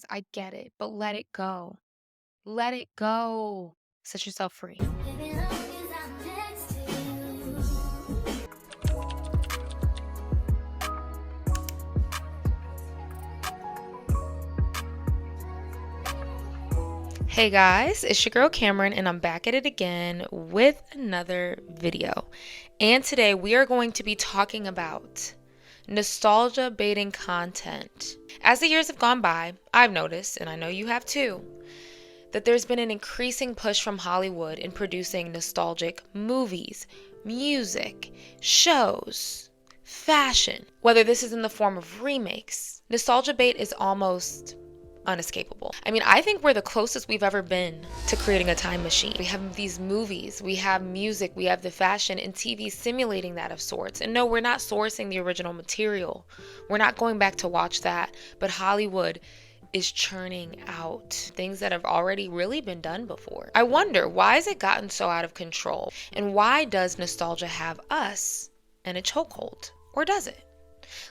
I get it, but let it go. Let it go. Set yourself free. Hey guys, it's your girl Cameron and I'm back at it again with another video. And today we are going to be talking about nostalgia baiting content. As the years have gone by, I've noticed, and I know you have too, that there's been an increasing push from Hollywood in producing nostalgic movies, music, shows, fashion. Whether this is in the form of remakes, nostalgia bait is almost unescapable. I mean, I think we're the closest we've ever been to creating a time machine. We have these movies, we have music, we have the fashion and TV simulating that of sorts. And no, we're not sourcing the original material. We're not going back to watch that, but Hollywood is churning out things that have already really been done before. I wonder, why has it gotten so out of control? And why does nostalgia have us in a chokehold? Or does it?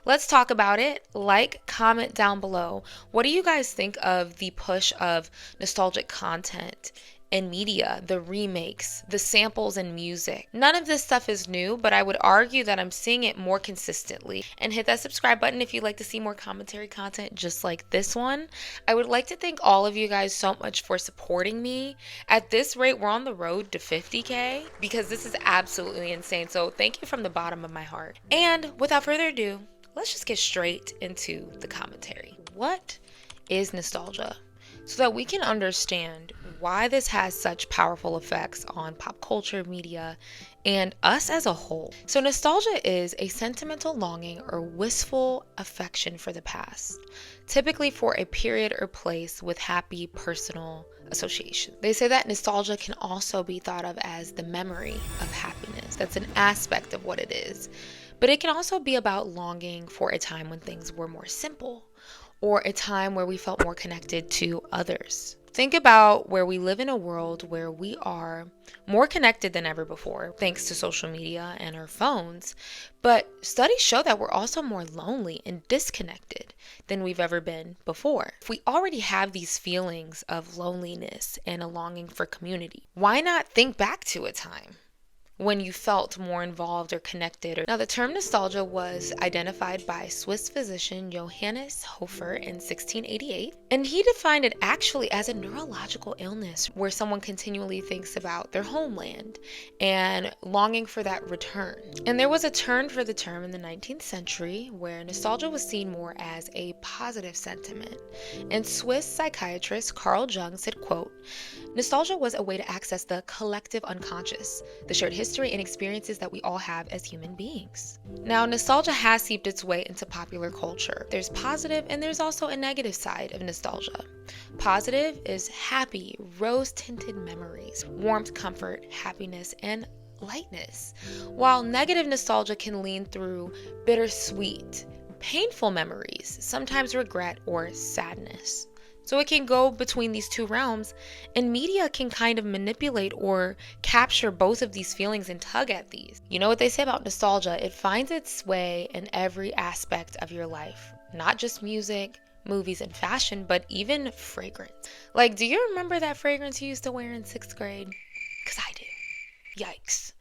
Let's talk about it. Like, comment down below. What do you guys think of the push of nostalgic content in media, the remakes, the samples in music? None of this stuff is new, but I would argue that I'm seeing it more consistently. And hit that subscribe button if you'd like to see more commentary content just like this one. I would like to thank all of you guys so much for supporting me. At this rate, we're on the road to 50K because this is absolutely insane. So thank you from the bottom of my heart. And without further ado, let's just get straight into the commentary. What is nostalgia? So that we can understand why this has such powerful effects on pop culture, media, and us as a whole. So nostalgia is a sentimental longing or wistful affection for the past, typically for a period or place with happy personal association. They say that nostalgia can also be thought of as the memory of happiness. That's an aspect of what it is. But it can also be about longing for a time when things were more simple, or a time where we felt more connected to others. Think about where we live in a world where we are more connected than ever before, thanks to social media and our phones. But studies show that we're also more lonely and disconnected than we've ever been before. If we already have these feelings of loneliness and a longing for community, why not think back to a time when you felt more involved or connected? Now, the term nostalgia was identified by Swiss physician Johannes Hofer in 1688, and he defined it actually as a neurological illness where someone continually thinks about their homeland and longing for that return. And there was a turn for the term in the 19th century where nostalgia was seen more as a positive sentiment. And Swiss psychiatrist Carl Jung said, quote, "Nostalgia was a way to access the collective unconscious, the shared history and experiences that we all have as human beings." Now, nostalgia has seeped its way into popular culture. There's positive and there's also a negative side of nostalgia. Positive is happy, rose-tinted memories, warmth, comfort, happiness, and lightness. While negative nostalgia can lean through bittersweet, painful memories, sometimes regret or sadness. So it can go between these two realms, and media can kind of manipulate or capture both of these feelings and tug at these. You know what they say about nostalgia? It finds its way in every aspect of your life, not just music, movies, and fashion, but even fragrance. Like, do you remember that fragrance you used to wear in 6th grade? Because I do. Yikes.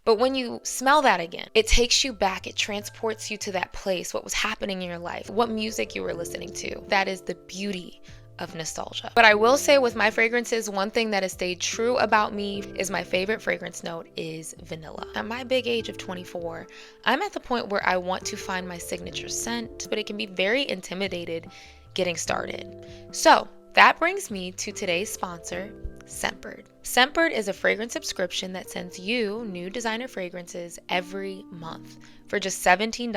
But when you smell that again, it takes you back. It transports you to that place, what was happening in your life, what music you were listening to. That is the beauty of nostalgia. But I will say with my fragrances, one thing that has stayed true about me is my favorite fragrance note is vanilla. At my big age of 24, I'm at the point where I want to find my signature scent, but it can be very intimidated getting started. So that brings me to today's sponsor, Scentbird. Scentbird is a fragrance subscription that sends you new designer fragrances every month for just $17.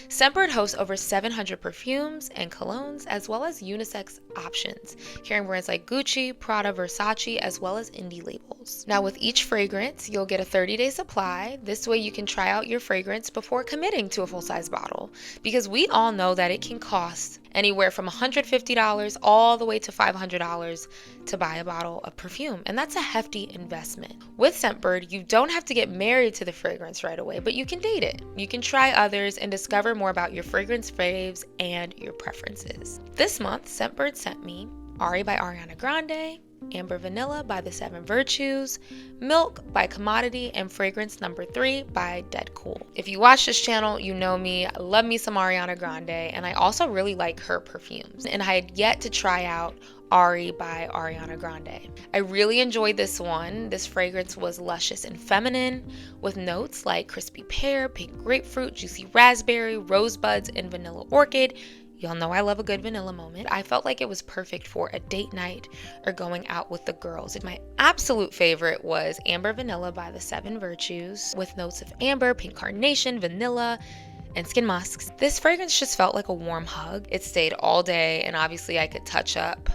Scentbird hosts over 700 perfumes and colognes, as well as unisex options, carrying brands like Gucci, Prada, Versace, as well as indie labels. Now, with each fragrance, you'll get a 30-day supply. This way you can try out your fragrance before committing to a full-size bottle, because we all know that it can cost anywhere from $150 all the way to $500 to buy a bottle of perfume, and that's a hefty investment. With Scentbird, you don't have to get married to the fragrance right away, but you can date it. You can try others and discover more about your fragrance faves and your preferences. This month, Scentbird sent me Ari by Ariana Grande, Amber Vanilla by The Seven Virtues, Milk by Commodity, and Fragrance Number 3 by Dead Cool. If you watch this channel, you know me. I love me some Ariana Grande, and I also really like her perfumes. And I had yet to try out Ari by Ariana Grande. I really enjoyed this one. This fragrance was luscious and feminine with notes like crispy pear, pink grapefruit, juicy raspberry, rosebuds, and vanilla orchid. Y'all know I love a good vanilla moment. I felt like it was perfect for a date night or going out with the girls. My absolute favorite was Amber Vanilla by The Seven Virtues with notes of amber, pink carnation, vanilla, and skin musks. This fragrance just felt like a warm hug. It stayed all day, and obviously I could touch up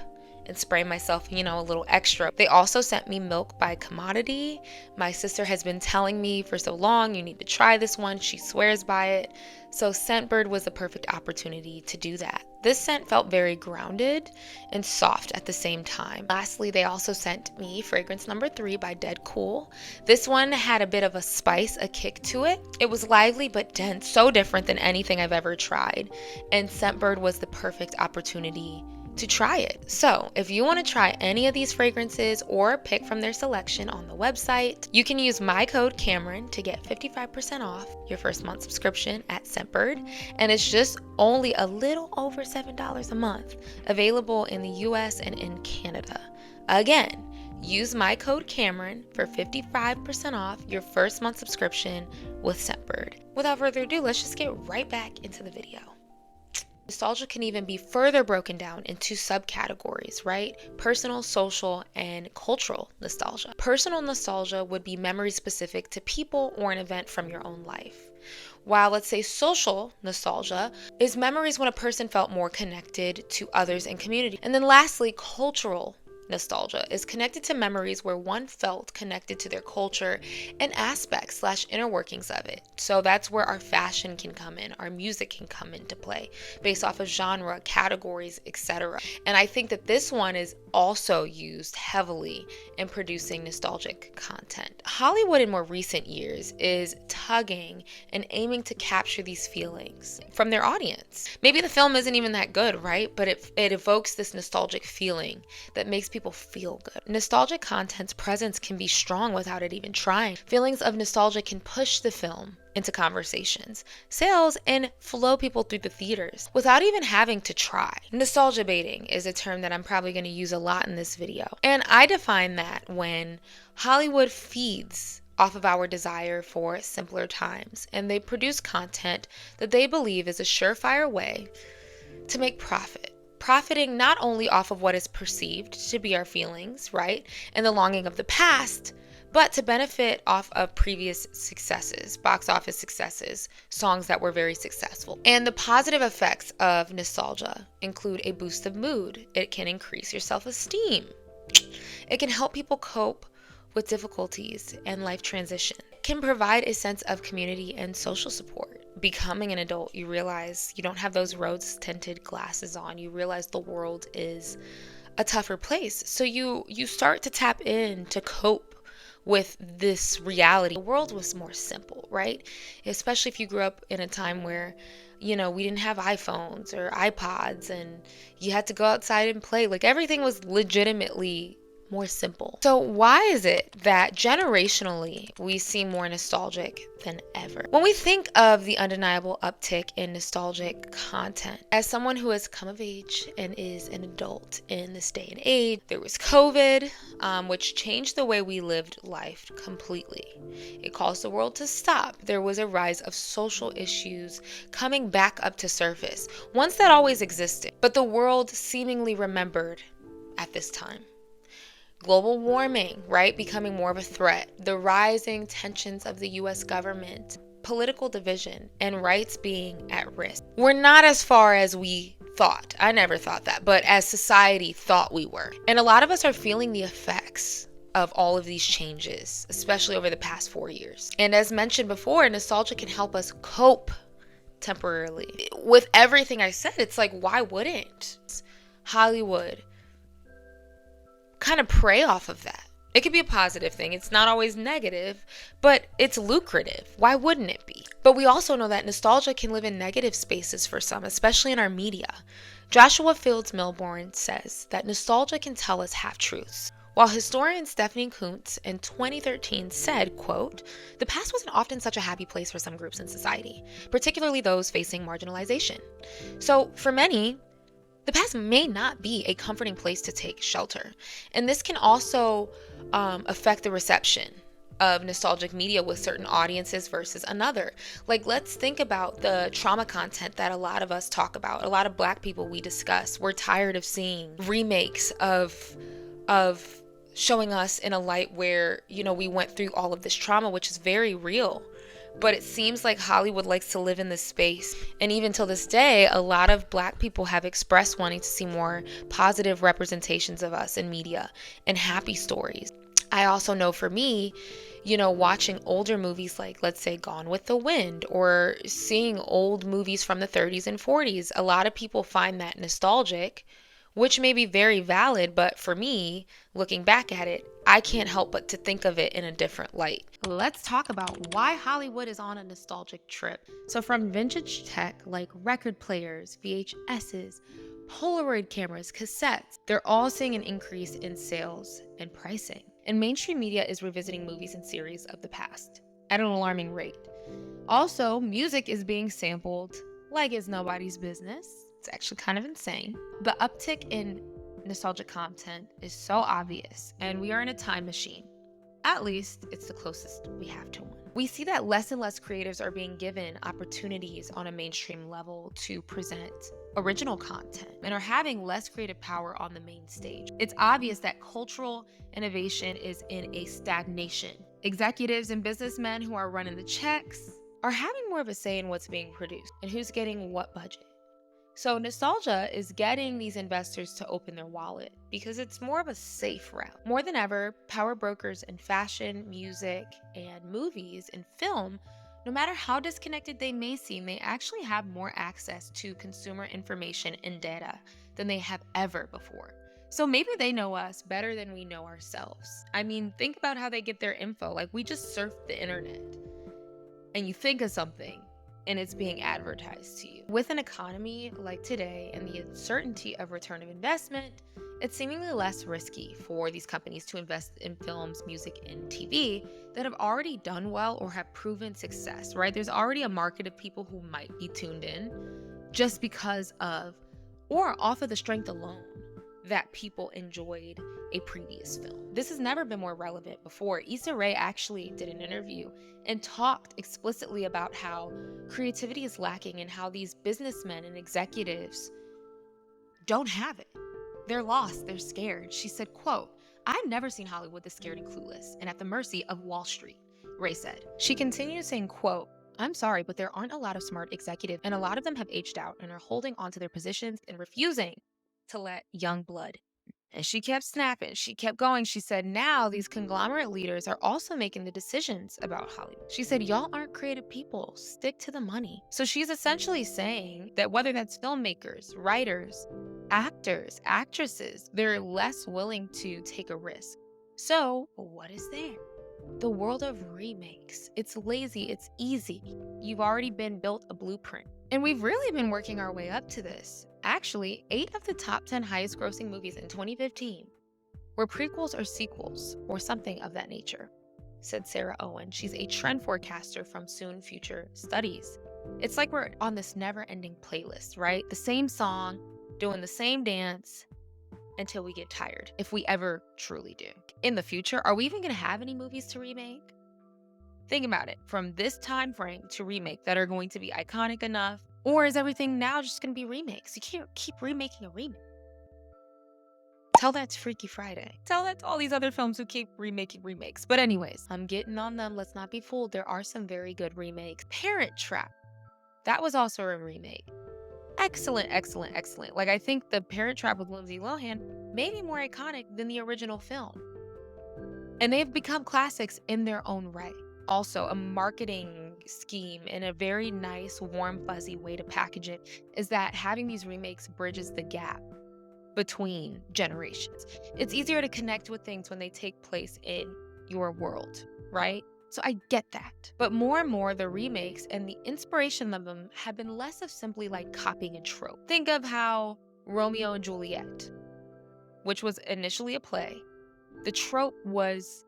and spray myself, a little extra. They also sent me Milk by Commodity. My sister has been telling me for so long, you need to try this one. She swears by it. So Scentbird was the perfect opportunity to do that. This scent felt very grounded and soft at the same time. Lastly, they also sent me Fragrance Number 3 by Dead Cool. This one had a bit of a spice, a kick to it. It was lively but dense, so different than anything I've ever tried. And Scentbird was the perfect opportunity to try it. So if you want to try any of these fragrances or pick from their selection on the website, you can use my code Cameron to get 55% off your first month subscription at Scentbird, and it's just only a little over $7 a month, available in the US and in Canada. Again, use my code Cameron for 55% off your first month subscription with Scentbird. Without further ado, let's just get right back into the video. Nostalgia can even be further broken down into subcategories, right? Personal, social, and cultural nostalgia. Personal nostalgia would be memories specific to people or an event from your own life. While, let's say, social nostalgia is memories when a person felt more connected to others and community. And then lastly, cultural nostalgia is connected to memories where one felt connected to their culture and aspects / inner workings of it. So that's where our fashion can come in, our music can come into play based off of genre, categories, etc. And I think that this one is also used heavily in producing nostalgic content. Hollywood in more recent years is tugging and aiming to capture these feelings from their audience. Maybe the film isn't even that good, right? But it evokes this nostalgic feeling that makes people feel good. Nostalgic content's presence can be strong without it even trying. Feelings of nostalgia can push the film into conversations, sales, and flow people through the theaters without even having to try. Nostalgia baiting is a term that I'm probably going to use a lot in this video. And I define that when Hollywood feeds off of our desire for simpler times, and they produce content that they believe is a surefire way to make profit. Profiting not only off of what is perceived to be our feelings, right, and the longing of the past, but to benefit off of previous successes, box office successes, songs that were very successful. And the positive effects of nostalgia include a boost of mood. It can increase your self-esteem. It can help people cope with difficulties and life transition. It can provide a sense of community and social support. Becoming an adult, you realize you don't have those rose-tinted glasses on. You realize the world is a tougher place. So you start to tap in to cope with this reality. The world was more simple, right? Especially if you grew up in a time where, we didn't have iPhones or iPods and you had to go outside and play. Like everything was legitimately more simple. So why is it that generationally we seem more nostalgic than ever? When we think of the undeniable uptick in nostalgic content, as someone who has come of age and is an adult in this day and age, there was COVID, which changed the way we lived life completely. It caused the world to stop. There was a rise of social issues coming back up to surface, ones that always existed, but the world seemingly remembered at this time. Global warming, right, becoming more of a threat. The rising tensions of the US government, political division, and rights being at risk. We're not as far as we thought. I never thought that, but as society thought we were. And a lot of us are feeling the effects of all of these changes, especially over the past 4 years. And as mentioned before, nostalgia can help us cope temporarily. With everything I said, it's like, why wouldn't Hollywood kind of prey off of that? It could be a positive thing. It's not always negative, but it's lucrative. Why wouldn't it be? But we also know that nostalgia can live in negative spaces for some, especially in our media. Joshua Fields Milburn says that nostalgia can tell us half-truths. While historian Stephanie Kuntz in 2013 said, quote, "The past wasn't often such a happy place for some groups in society, particularly those facing marginalization." So for many, the past may not be a comforting place to take shelter. And this can also affect the reception of nostalgic media with certain audiences versus another. Like, let's think about the trauma content that a lot of us talk about. A lot of Black people we discuss. We're tired of seeing remakes of showing us in a light where, we went through all of this trauma, which is very real. But it seems like Hollywood likes to live in this space. And even till this day, a lot of Black people have expressed wanting to see more positive representations of us in media and happy stories. I also know for me, watching older movies like, let's say, Gone with the Wind, or seeing old movies from the 30s and 40s, a lot of people find that nostalgic, which may be very valid, but for me, looking back at it, I can't help but to think of it in a different light. Let's talk about why Hollywood is on a nostalgic trip. So from vintage tech like record players, VHSs, Polaroid cameras, cassettes, they're all seeing an increase in sales and pricing. And mainstream media is revisiting movies and series of the past at an alarming rate. Also, music is being sampled like it's nobody's business. It's actually kind of insane. The uptick in nostalgic content is so obvious, and we are in a time machine. At least, it's the closest we have to one. We see that less and less creatives are being given opportunities on a mainstream level to present original content and are having less creative power on the main stage. It's obvious that cultural innovation is in a stagnation. Executives and businessmen who are running the checks are having more of a say in what's being produced and who's getting what budget. So nostalgia is getting these investors to open their wallet because it's more of a safe route. More than ever, power brokers in fashion, music, and movies and film, no matter how disconnected they may seem, they actually have more access to consumer information and data than they have ever before. So maybe they know us better than we know ourselves. I mean, think about how they get their info. Like, we just surf the internet and you think of something and it's being advertised to you. With an economy like today and the uncertainty of return of investment, it's seemingly less risky for these companies to invest in films, music, and TV that have already done well or have proven success, right? There's already a market of people who might be tuned in just because of, or off of the strength alone, that people enjoyed a previous film. This has never been more relevant before. Issa Rae actually did an interview and talked explicitly about how creativity is lacking and how these businessmen and executives don't have it. They're lost, they're scared. She said, quote, "I've never seen Hollywood this scared and clueless and at the mercy of Wall Street," Rae said. She continued saying, quote, "I'm sorry, but there aren't a lot of smart executives and a lot of them have aged out and are holding onto their positions and refusing to let young blood." And she kept snapping. She kept going. She said, now these conglomerate leaders are also making the decisions about Hollywood. She said, y'all aren't creative people. Stick to the money. So she's essentially saying that whether that's filmmakers, writers, actors, actresses, they're less willing to take a risk. So what is there? The world of remakes. It's lazy, it's easy. You've already been built a blueprint. And we've really been working our way up to this. Actually, 8 of the top 10 highest grossing movies in 2015 were prequels or sequels or something of that nature, said Sarah Owen. She's a trend forecaster from Soon Future Studies. It's like we're on this never-ending playlist, right? The same song, doing the same dance, until we get tired, if we ever truly do. In the future, are we even going to have any movies to remake? Think about it. From this time frame to remake that are going to be iconic enough, or is everything now just going to be remakes? You can't keep remaking a remake. Tell that to Freaky Friday. Tell that to all these other films who keep remaking remakes. But anyways, I'm getting on them. Let's not be fooled. There are some very good remakes. Parent Trap. That was also a remake. Excellent, excellent, excellent. Like, I think the Parent Trap with Lindsay Lohan may be more iconic than the original film. And they've become classics in their own right. Also, a marketing scheme and a very nice, warm, fuzzy way to package it is that having these remakes bridges the gap between generations. It's easier to connect with things when they take place in your world, right? So I get that. But more and more, the remakes and the inspiration of them have been less of simply like copying a trope. Think of how Romeo and Juliet, which was initially a play, the trope was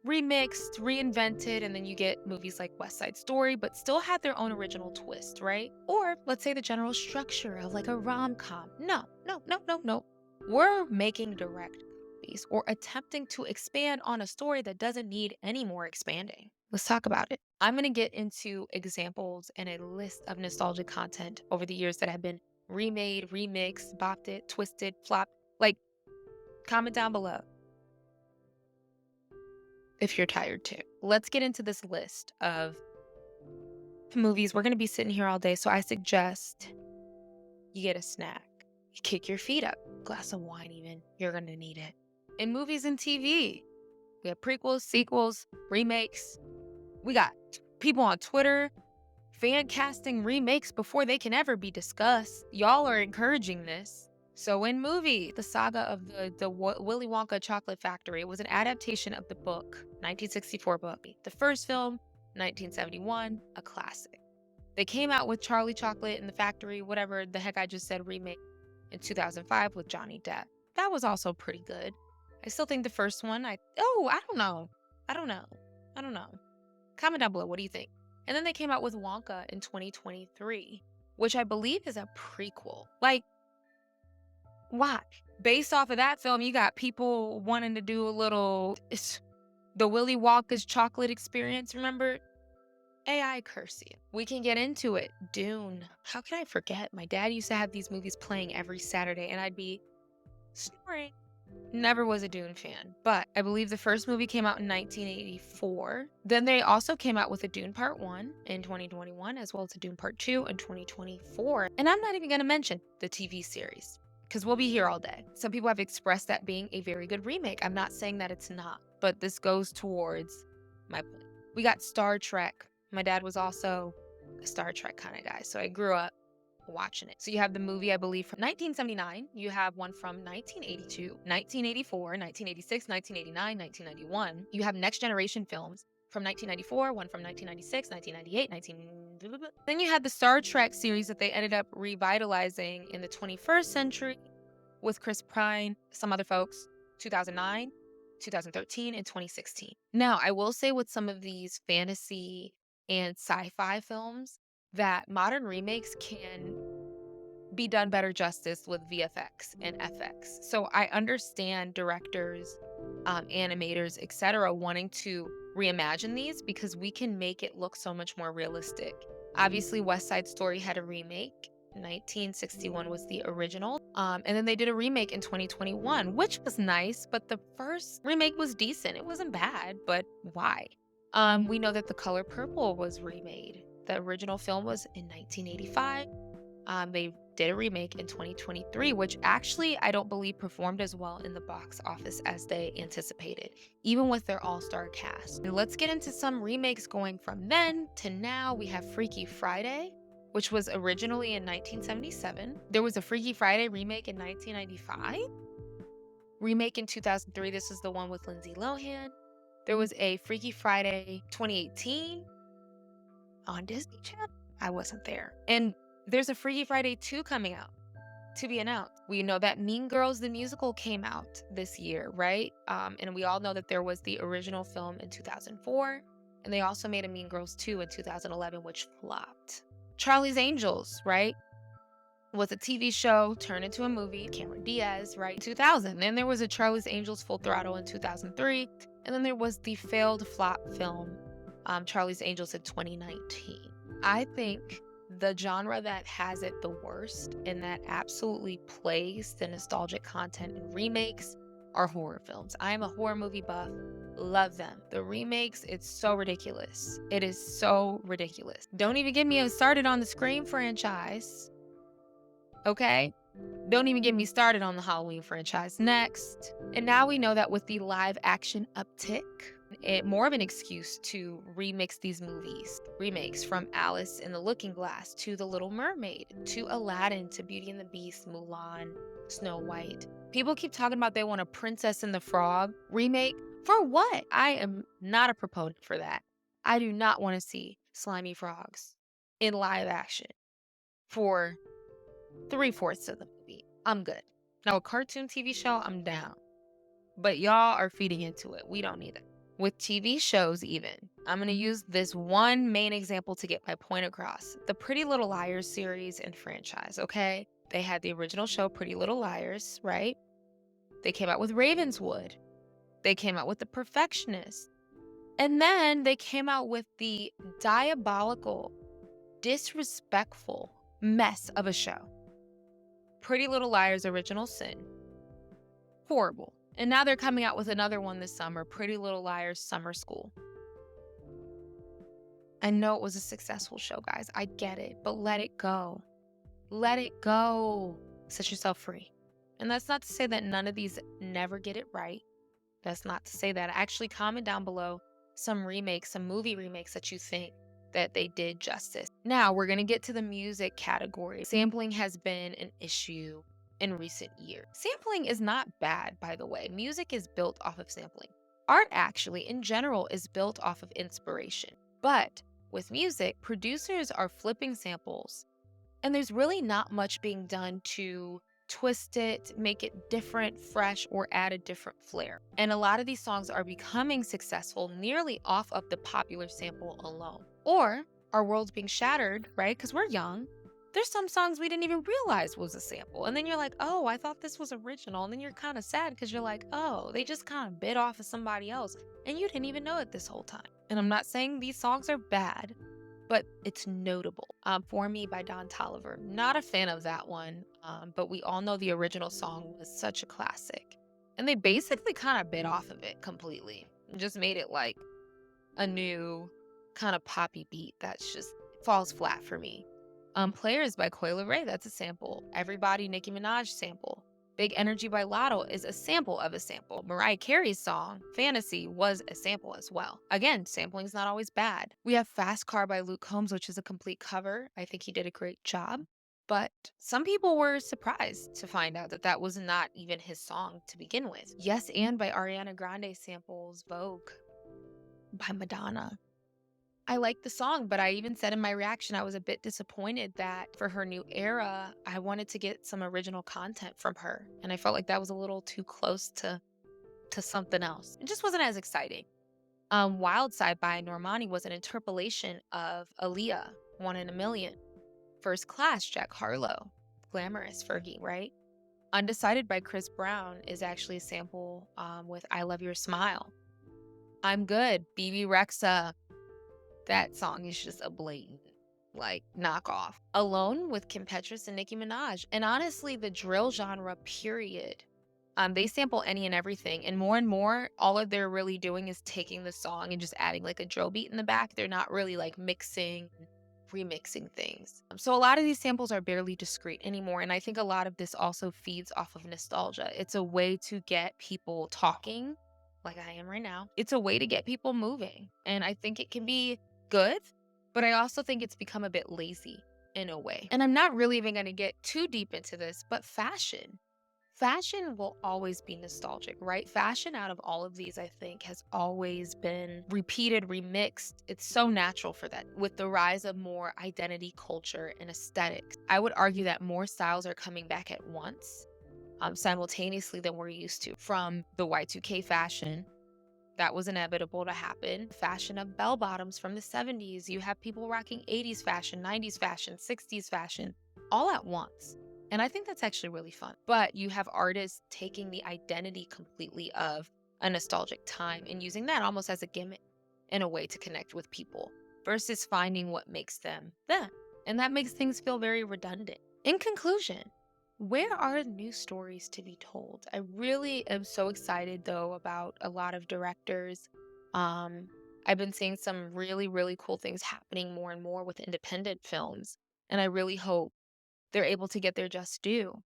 remixed, reinvented, and then you get movies like West Side Story, but still had their own original twist, right? Or let's say the general structure of like a rom-com. No, no, no, no, no. We're making direct movies or attempting to expand on a story that doesn't need any more expanding. Let's talk about it. I'm going to get into examples and a list of nostalgic content over the years that have been remade, remixed, bopped it, twisted, flopped. Like, comment down below if you're tired too. Let's get into this list of movies. We're going to be sitting here all day, so I suggest you get a snack. You kick your feet up, glass of wine even. You're going to need it. In movies and TV, we have prequels, sequels, remakes. We got people on Twitter fan casting remakes before they can ever be discussed. Y'all are encouraging this. So in movie, the saga of the Willy Wonka Chocolate Factory, it was an adaptation of the book, 1964 book. The first film, 1971, a classic. They came out with Charlie Chocolate and the Factory, whatever the heck I just said, remake in 2005 with Johnny Depp. That was also pretty good. I still think the first one, I don't know. Comment down below, what do you think? And then they came out with Wonka in 2023, which I believe is a prequel. Like, why? Based off of that film, you got people wanting to do a little, the Willy Wonka's chocolate experience, remember? AI curse you. We can get into it. Dune. How can I forget? My dad used to have these movies playing every Saturday, and I'd be snoring. Never was a Dune fan, but I believe the first movie came out in 1984. Then they also came out with a Dune Part 1 in 2021, as well as a Dune Part 2 in 2024. And I'm not even going to mention the TV series, because we'll be here all day. Some people have expressed that being a very good remake. I'm not saying that it's not, but this goes towards my point. We got Star Trek. My dad was also a Star Trek kind of guy, so I grew up watching it. So you have the movie, I believe, from 1979. You have one from 1982, 1984, 1986, 1989, 1991. You have Next Generation films from 1994, one from 1996, 1998, 19... Then you had the Star Trek series that they ended up revitalizing in the 21st century with Chris Pine, some other folks, 2009, 2013, and 2016. Now, I will say with some of these fantasy and sci-fi films, that modern remakes can be done better justice with VFX and FX. So I understand directors, animators, etc., wanting to reimagine these because we can make it look so much more realistic. Obviously, West Side Story had a remake. 1961 was the original. And then they did a remake in 2021, which was nice, but the first remake was decent. It wasn't bad, but why? We know that The Color Purple was remade. The original film was in 1985. They did a remake in 2023, which actually I don't believe performed as well in the box office as they anticipated, even with their all-star cast. And let's get into some remakes going from then to now. We have Freaky Friday, which was originally in 1977. There was a Freaky Friday remake in 1995. Remake in 2003, this is the one with Lindsay Lohan. There was a Freaky Friday 2018 on Disney Channel. I wasn't there. And there's a Freaky Friday 2 coming out to be announced. We know that Mean Girls the musical came out this year, right? And we all know that there was the original film in 2004, and they also made a Mean Girls 2 in 2011, which flopped. Charlie's Angels, right, was a TV show turned into a movie. Cameron Diaz, right, 2000. Then there was a Charlie's Angels Full Throttle in 2003, and then there was the failed flop film Charlie's Angels in 2019. I think the genre that has it the worst and that absolutely plays the nostalgic content in remakes are horror films. I am a horror movie buff. Love them. The remakes, it's so ridiculous. It is so ridiculous. Don't even get me started on the Scream franchise. Okay? Don't even get me started on the Halloween franchise. Next. And now we know that with the live action uptick, more of an excuse to remix these movies. Remakes from Alice in the Looking Glass to The Little Mermaid to Aladdin to Beauty and the Beast, Mulan, Snow White. People keep talking about they want a Princess and the Frog remake. For what? I am not a proponent for that. I do not want to see slimy frogs in live action for three-fourths of the movie. I'm good. Now, a cartoon TV show, I'm down. But y'all are feeding into it. We don't need it. With TV shows, even, I'm going to use this one main example to get my point across. The Pretty Little Liars series and franchise, okay? They had the original show, Pretty Little Liars, right? They came out with Ravenswood. They came out with The Perfectionist. And then they came out with the diabolical, disrespectful mess of a show. Pretty Little Liars Original Sin. Horrible. And now they're coming out with another one this summer, Pretty Little Liars Summer School. I know it was a successful show, guys. I get it, but let it go. Let it go. Set yourself free. And that's not to say that none of these never get it right. That's not to say that. Actually, comment down below some remakes, some movie remakes that you think that they did justice. Now, we're going to get to the music category. Sampling has been an issue in recent years. Sampling is not bad, by the way. Music is built off of sampling. Art, actually, in general, is built off of inspiration. But with music, producers are flipping samples, and there's really not much being done to twist it, make it different, fresh, or add a different flair. And a lot of these songs are becoming successful nearly off of the popular sample alone. Or our world's being shattered, right? Because we're young. There's some songs we didn't even realize was a sample. And then you're like, oh, I thought this was original. And then you're kind of sad because you're like, oh, they just kind of bit off of somebody else. And you didn't even know it this whole time. And I'm not saying these songs are bad, but it's notable. For Me by Don Toliver. Not a fan of that one, but we all know the original song was such a classic. And they basically kind of bit off of it completely. Just made it like a new kind of poppy beat that's just falls flat for me. Players by Coi Leray, that's a sample. Everybody, Nicki Minaj sample. Big Energy by Lotto is a sample of a sample. Mariah Carey's song, Fantasy, was a sample as well. Again, sampling's not always bad. We have Fast Car by Luke Combs, which is a complete cover. I think he did a great job. But some people were surprised to find out that that was not even his song to begin with. Yes and by Ariana Grande samples Vogue by Madonna. I like the song, but I even said in my reaction, I was a bit disappointed that for her new era, I wanted to get some original content from her. And I felt like that was a little too close to something else. It just wasn't as exciting. Wild Side by Normani was an interpolation of Aaliyah, One in a Million. First Class, Jack Harlow, Glamorous, Fergie, right? Undecided by Chris Brown is actually a sample with I Love Your Smile. I'm Good, BB Rexa. That song is just a blatant, like, knockoff. Alone with Kim Petras and Nicki Minaj. And honestly, the drill genre, period. They sample any and everything. And more, all of they're really doing is taking the song and just adding like a drill beat in the back. They're not really like mixing, remixing things. So a lot of these samples are barely discrete anymore. And I think a lot of this also feeds off of nostalgia. It's a way to get people talking, like I am right now. It's a way to get people moving. And I think it can be good, but I also think it's become a bit lazy in a way. And I'm not really even going to get too deep into this, but fashion. Fashion will always be nostalgic, right? Fashion out of all of these, I think, has always been repeated, remixed. It's so natural for that with the rise of more identity, culture, and aesthetics. I would argue that more styles are coming back at once, simultaneously than we're used to. From the Y2K fashion, that was inevitable to happen. Fashion of bell bottoms from the 70s. You have people rocking 80s fashion, 90s fashion, 60s fashion, all at once. And I think that's actually really fun. But you have artists taking the identity completely of a nostalgic time and using that almost as a gimmick in a way to connect with people versus finding what makes them them. And that makes things feel very redundant. In conclusion, where are new stories to be told? I really am so excited, though, about a lot of directors. I've been seeing some really, really cool things happening more and more with independent films, and I really hope they're able to get their just due.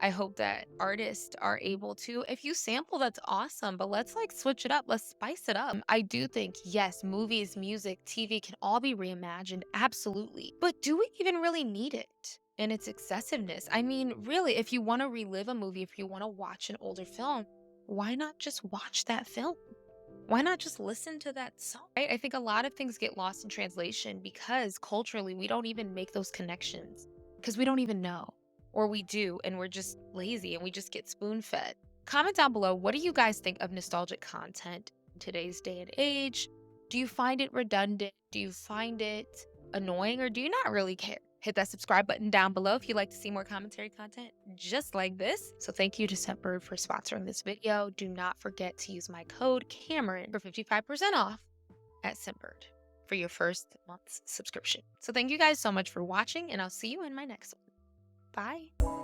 I hope that artists are able to, if you sample, that's awesome, but let's like switch it up. Let's spice it up. I do think, yes, movies, music, TV can all be reimagined. Absolutely. But do we even really need it in its excessiveness? I mean, really, if you want to relive a movie, if you want to watch an older film, why not just watch that film? Why not just listen to that song? Right? I think a lot of things get lost in translation because culturally we don't even make those connections because we don't even know. Or we do, and we're just lazy and we just get spoon fed. Comment down below, what do you guys think of nostalgic content in today's day and age? Do you find it redundant? Do you find it annoying, or do you not really care? Hit that subscribe button down below if you'd like to see more commentary content just like this. So thank you to Scentbird for sponsoring this video. Do not forget to use my code Cameron for 55% off at Scentbird for your first month's subscription. So thank you guys so much for watching, and I'll see you in my next one. Bye.